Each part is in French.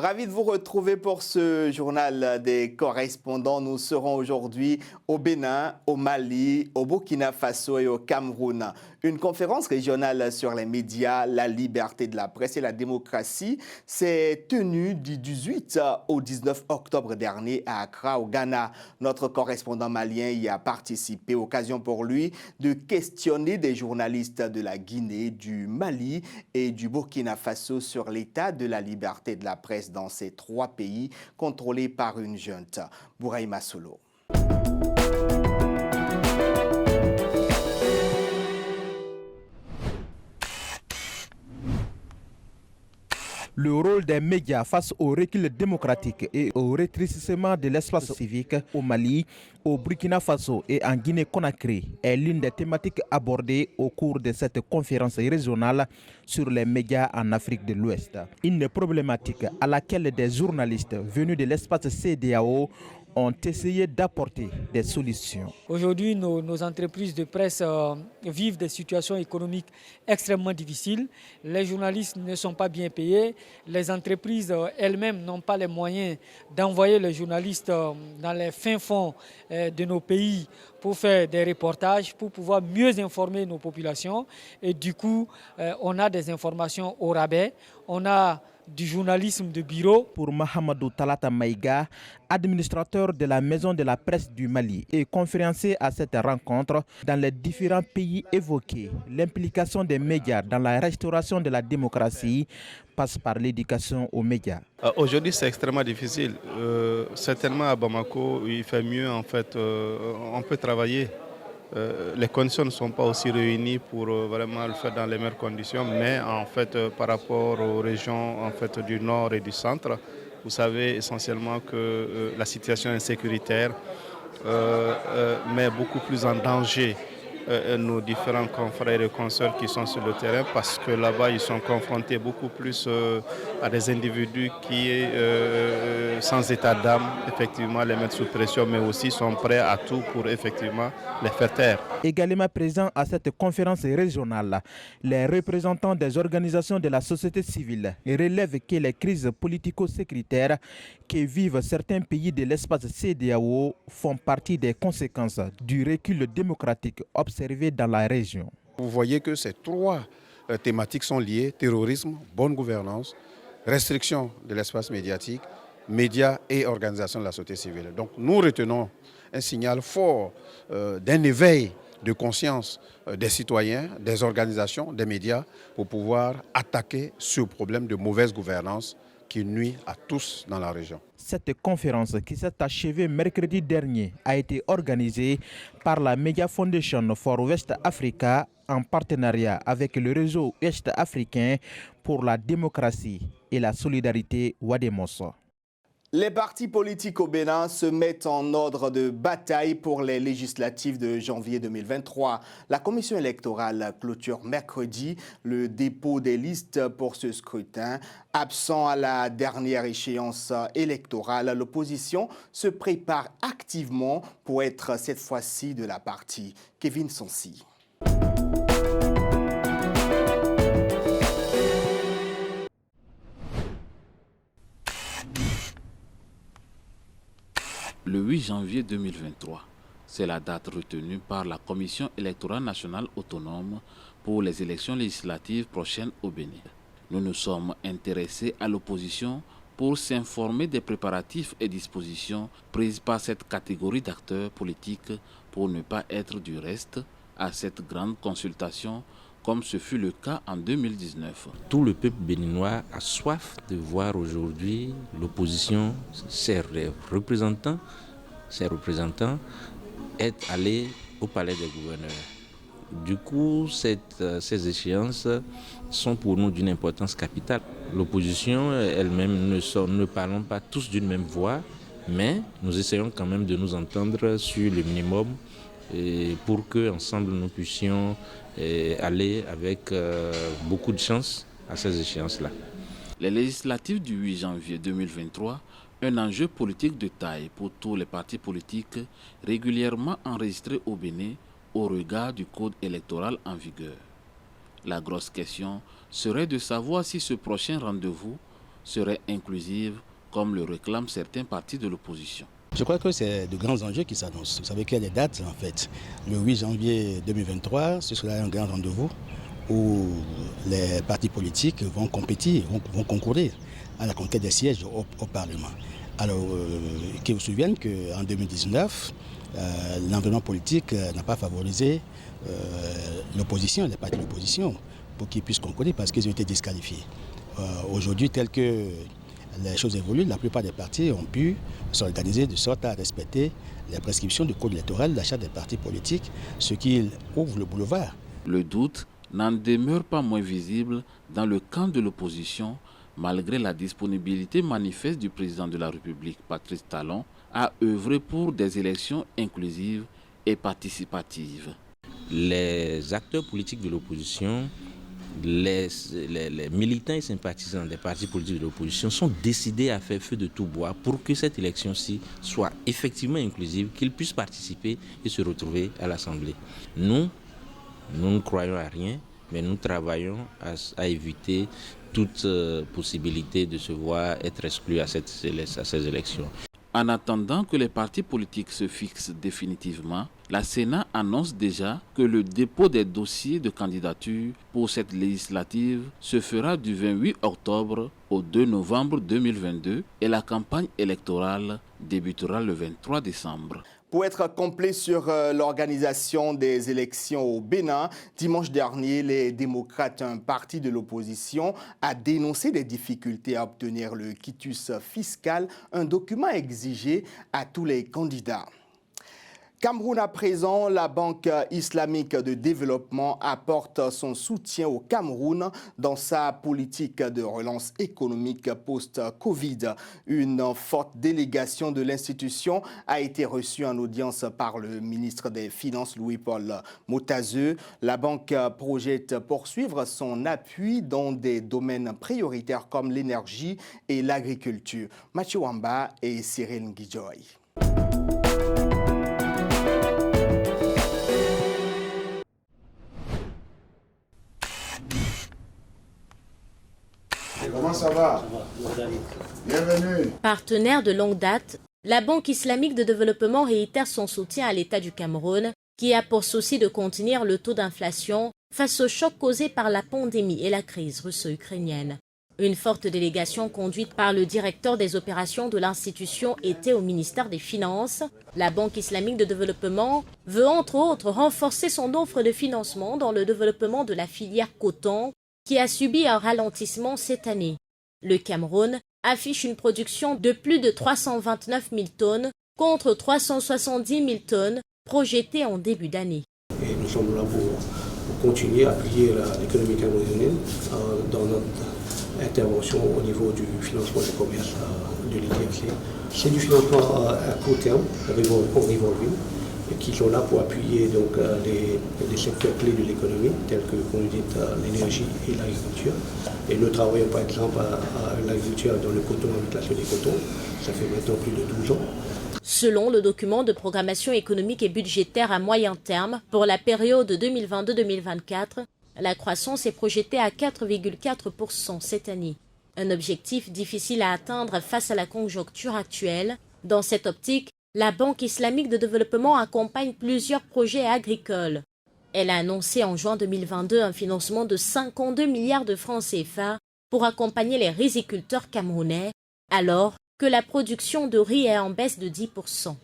Ravi de vous retrouver pour ce journal des correspondants. Nous serons aujourd'hui au Bénin, au Mali, au Burkina Faso et au Cameroun. Une conférence régionale sur les médias, la liberté de la presse et la démocratie s'est tenue du 18 au 19 octobre dernier à Accra, au Ghana. Notre correspondant malien y a participé, occasion pour lui de questionner des journalistes de la Guinée, du Mali et du Burkina Faso sur l'état de la liberté de la presse dans ces trois pays contrôlés par une junte. Bouraïma Solo. Le rôle des médias face au recul démocratique et au rétrécissement de l'espace civique au Mali, au Burkina Faso et en Guinée-Conakry est l'une des thématiques abordées au cours de cette conférence régionale sur les médias en Afrique de l'Ouest. Une problématique à laquelle des journalistes venus de l'espace CEDEAO ont essayé d'apporter des solutions. Aujourd'hui, nos entreprises de presse vivent des situations économiques extrêmement difficiles. Les journalistes ne sont pas bien payés. Les entreprises elles-mêmes n'ont pas les moyens d'envoyer les journalistes dans les fins fonds de nos pays pour faire des reportages, pour pouvoir mieux informer nos populations. Et du coup, on a des informations au rabais. On a du journalisme de bureau. Pour Mahamadou Talata Maïga, administrateur de la Maison de la Presse du Mali et conférencier à cette rencontre, dans les différents pays évoqués, l'implication des médias dans la restauration de la démocratie passe par l'éducation aux médias. Aujourd'hui, c'est extrêmement difficile. Certainement à Bamako, il fait mieux en fait. On peut travailler. Les conditions ne sont pas aussi réunies pour vraiment le faire dans les meilleures conditions, mais en fait par rapport aux régions en fait, du nord et du centre, vous savez essentiellement que la situation insécuritaire met beaucoup plus en danger nos différents confrères et consoeurs qui sont sur le terrain, parce que là-bas ils sont confrontés beaucoup plus à des individus qui, sans état d'âme, effectivement les mettent sous pression, mais aussi sont prêts à tout pour effectivement les faire taire. Également présents à cette conférence régionale, les représentants des organisations de la société civile relèvent que les crises politico-sécuritaires que vivent certains pays de l'espace CEDEAO font partie des conséquences du recul démocratique observé dans la région. Vous voyez que ces trois thématiques sont liées: terrorisme, bonne gouvernance, restriction de l'espace médiatique, médias et organisations de la société civile. Donc nous retenons un signal fort d'un éveil de conscience des citoyens, des organisations, des médias pour pouvoir attaquer ce problème de mauvaise gouvernance qui nuit à tous dans la région. Cette conférence qui s'est achevée mercredi dernier a été organisée par la Media Foundation for West Africa en partenariat avec le réseau Ouest africain pour la démocratie et la solidarité Wademos. Les partis politiques au Bénin se mettent en ordre de bataille pour les législatives de janvier 2023. La commission électorale clôture mercredi le dépôt des listes pour ce scrutin. Absent à la dernière échéance électorale, l'opposition se prépare activement pour être cette fois-ci de la partie. Kevin Sonsi. Le 8 janvier 2023, c'est la date retenue par la Commission électorale nationale autonome pour les élections législatives prochaines au Bénin. Nous nous sommes intéressés à l'opposition pour s'informer des préparatifs et dispositions prises par cette catégorie d'acteurs politiques pour ne pas être du reste à cette grande consultation, comme ce fut le cas en 2019. Tout le peuple béninois a soif de voir aujourd'hui l'opposition, ses représentants être allés au palais des gouverneurs. Du coup, ces échéances sont pour nous d'une importance capitale. L'opposition elle-même ne parlons pas tous d'une même voix, mais nous essayons quand même de nous entendre sur le minimum pour qu'ensemble nous puissions aller avec beaucoup de chance à ces échéances-là. Les législatives du 8 janvier 2023, un enjeu politique de taille pour tous les partis politiques régulièrement enregistrés au Bénin au regard du code électoral en vigueur. La grosse question serait de savoir si ce prochain rendez-vous serait inclusive, comme le réclament certains partis de l'opposition. Je crois que c'est de grands enjeux qui s'annoncent. Vous savez qu'il y a des dates en fait. Le 8 janvier 2023, ce sera un grand rendez-vous où les partis politiques vont compétir, vont concourir à la conquête des sièges au Parlement. Alors, qu'il vous souvienne qu'en 2019, l'environnement politique n'a pas favorisé l'opposition, les partis de l'opposition, pour qu'ils puissent concourir parce qu'ils ont été disqualifiés. Aujourd'hui, tel que les choses évoluent, la plupart des partis ont pu s'organiser de sorte à respecter les prescriptions du code électoral d'achat des partis politiques, ce qui ouvre le boulevard. Le doute n'en demeure pas moins visible dans le camp de l'opposition, malgré la disponibilité manifeste du président de la République, Patrice Talon, à œuvrer pour des élections inclusives et participatives. Les acteurs politiques de l'opposition, les militants et sympathisants des partis politiques de l'opposition sont décidés à faire feu de tout bois pour que cette élection-ci soit effectivement inclusive, qu'ils puissent participer et se retrouver à l'Assemblée. Nous ne croyons à rien, mais nous travaillons à éviter toute possibilité de se voir être exclus à ces élections. En attendant que les partis politiques se fixent définitivement, la Sénat annonce déjà que le dépôt des dossiers de candidature pour cette législative se fera du 28 octobre au 2 novembre 2022 et la campagne électorale débutera le 23 décembre. Pour être complet sur l'organisation des élections au Bénin, dimanche dernier, les démocrates, un parti de l'opposition, a dénoncé des difficultés à obtenir le quitus fiscal, un document exigé à tous les candidats. Cameroun à présent, la Banque islamique de développement apporte son soutien au Cameroun dans sa politique de relance économique post-Covid. Une forte délégation de l'institution a été reçue en audience par le ministre des Finances Louis-Paul Motazeux. La banque projette poursuivre son appui dans des domaines prioritaires comme l'énergie et l'agriculture. Mathieu Wamba et Cyril Nguidjoy. Comment ça va? Bienvenue. Partenaire de longue date, la Banque islamique de développement réitère son soutien à l'État du Cameroun, qui a pour souci de contenir le taux d'inflation face au choc causé par la pandémie et la crise russo-ukrainienne. Une forte délégation conduite par le directeur des opérations de l'institution était au ministère des Finances. La Banque islamique de développement veut entre autres renforcer son offre de financement dans le développement de la filière coton, qui a subi un ralentissement cette année. Le Cameroun affiche une production de plus de 329 000 tonnes contre 370 000 tonnes projetées en début d'année. Et nous sommes là pour continuer à appuyer l'économie camerounaise dans notre intervention au niveau du financement du commerce de l'ITFC. C'est du financement à court terme, revolving, qui sont là pour appuyer donc, les secteurs clés de l'économie, tels que, comme vous dites, l'énergie et l'agriculture. Et nous travaillons par exemple à l'agriculture dans le coton, l'habitation des cotons. Ça fait maintenant plus de 12 ans. Selon le document de programmation économique et budgétaire à moyen terme pour la période 2022-2024, la croissance est projetée à 4,4% cette année. Un objectif difficile à atteindre face à la conjoncture actuelle. Dans cette optique, la Banque islamique de développement accompagne plusieurs projets agricoles. Elle a annoncé en juin 2022 un financement de 52 milliards de francs CFA pour accompagner les riziculteurs camerounais, alors que la production de riz est en baisse de 10%.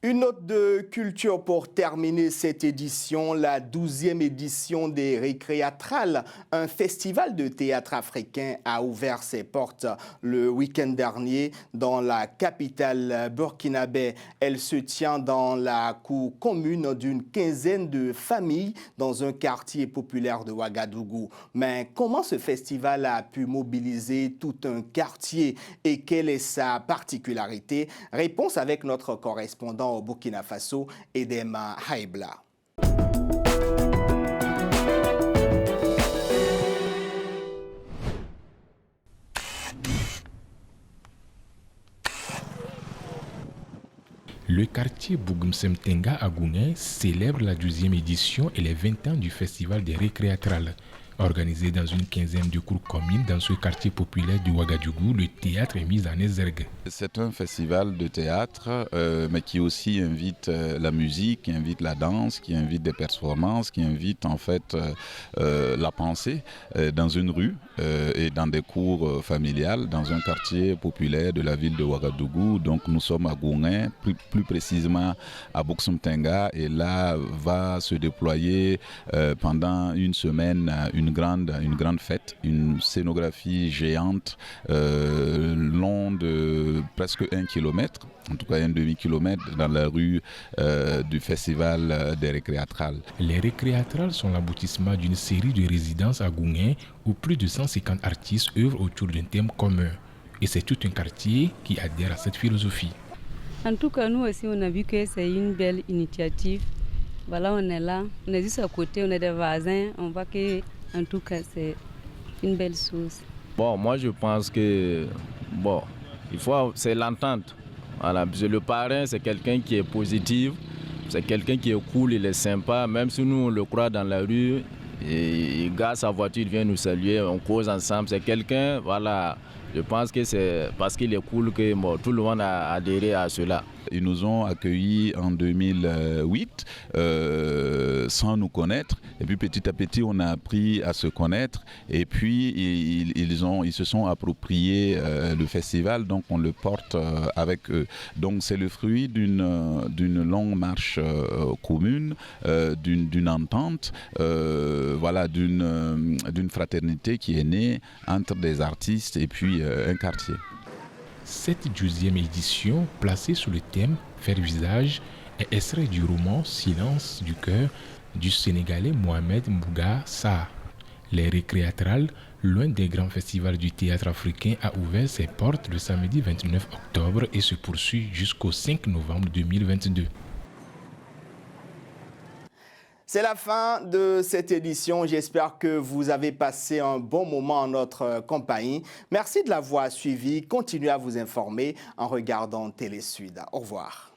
Une note de culture pour terminer cette édition, la 12e édition des Récréatrales. Un festival de théâtre africain a ouvert ses portes le week-end dernier dans la capitale burkinabé. Elle se tient dans la cour commune d'une quinzaine de familles dans un quartier populaire de Ouagadougou. Mais comment ce festival a pu mobiliser tout un quartier et quelle est sa particularité? Réponse avec notre correspondant au Burkina Faso, Edema Haibla. Le quartier Bougumsemtenga à Gouné célèbre la 12e édition et les 20 ans du Festival des Récréatrales. Organisé dans une quinzaine de cours communes dans ce quartier populaire de Ouagadougou, le théâtre est mis en exergue. C'est un festival de théâtre, mais qui aussi invite la musique, qui invite la danse, qui invite des performances, qui invite en fait la pensée dans une rue et dans des cours familiales, dans un quartier populaire de la ville de Ouagadougou. Donc nous sommes à Goungin, plus précisément à Boksumtenga, et là va se déployer pendant une semaine une grande fête, une scénographie géante long de presque 1 kilomètre, en tout cas un demi-kilomètre dans la rue du festival des récréatrales. Les récréatrales sont l'aboutissement d'une série de résidences à Goungin où plus de 150 artistes œuvrent autour d'un thème commun. Et c'est tout un quartier qui adhère à cette philosophie. En tout cas, nous aussi, on a vu que c'est une belle initiative. Voilà, on est là, on est juste à côté, on est des voisins, on voit que en tout cas, c'est une belle chose. Bon, moi je pense que c'est l'entente. Voilà, le parrain, c'est quelqu'un qui est positif, c'est quelqu'un qui est cool, il est sympa. Même si nous on le croit dans la rue, et il garde sa voiture, il vient nous saluer, on cause ensemble. C'est quelqu'un, voilà. Je pense que c'est parce qu'il est cool que tout le monde a adhéré à cela. Ils nous ont accueillis en 2008 sans nous connaître. Et puis petit à petit, on a appris à se connaître. Et puis, ils se sont appropriés le festival, donc on le porte avec eux. Donc c'est le fruit d'une longue marche commune, d'une entente, d'une fraternité qui est née entre des artistes et puis un quartier. Cette 12e édition, placée sous le thème « Faire visage », est extrait du roman « Silence du cœur » du Sénégalais Mohamed Mbougar Sarr. Les récréatrales, l'un des grands festivals du théâtre africain, a ouvert ses portes le samedi 29 octobre et se poursuit jusqu'au 5 novembre 2022. C'est la fin de cette édition. J'espère que vous avez passé un bon moment en notre compagnie. Merci de l'avoir suivi. Continuez à vous informer en regardant Télé Sud. Au revoir.